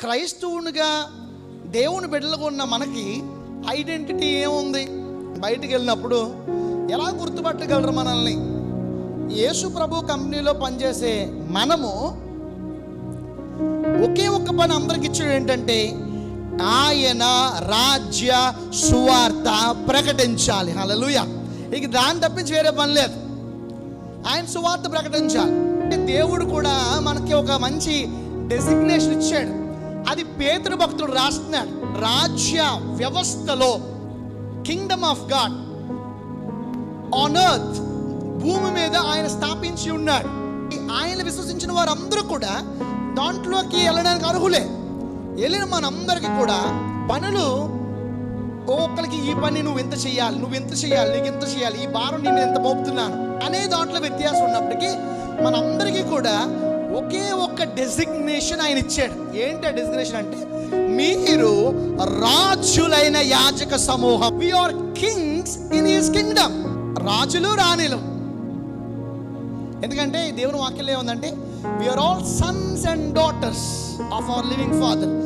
క్రైస్తవునిగా దేవుని బిడ్డలుగా ఉన్న మనకి ఐడెంటిటీ ఏముంది? బయటికి వెళ్ళినప్పుడు ఎలా గుర్తుపట్టగలరు మనల్ని? యేసు ప్రభు కంపెనీలో పనిచేసే మనము ఒకే ఒక్క పని అందరికి ఇచ్చాడు, ఏంటంటే ఆయన రాజ్య సువార్త ప్రకటించాలి. హల్లెలూయా. ఇక దాన్ని తప్పించి వేరే పని లేదు. ఆయన సువార్త ప్రకటించాలి. దేవుడు కూడా మనకి ఒక మంచి డెసిగ్నేషన్ ఇచ్చాడు. అది పేతురు భక్తుడు రాస్తున్నాడు. రాజ్య వ్యవస్థలో Kingdom of God on earth, భూమి మీద ఆయన స్థాపించి ఉన్నాడు. ఆయన విశ్వసించిన వారందరూ కూడా దాంట్లోకి వెళ్ళడానికి అర్హులే. వెళ్ళిన మనందరికీ కూడా పనులు, ఒక్కరికి ఈ పని నువ్వు ఎంత చేయాలి, నువ్వు ఎంత చేయాలి, నీకు ఎంత చేయాలి, ఈ భారం నేను ఎంత మోపుతున్నాను అనే దాంట్లో వ్యత్యాసం ఉన్నప్పటికీ మనందరికీ కూడా ఒకే ఒక్క డెసిగ్నేషన్ ఆయన ఇచ్చాడు. ఏంటి ఆ డెసిగ్నేషన్ అంటే, మీరు రాజులైన యాజక సమూహం. We are kings in his kingdom. రాజులు రాణిలు. ఎందుకంటే దేవుని వాక్యంలో ఏముందంటే, we are all sons and daughters of our living father.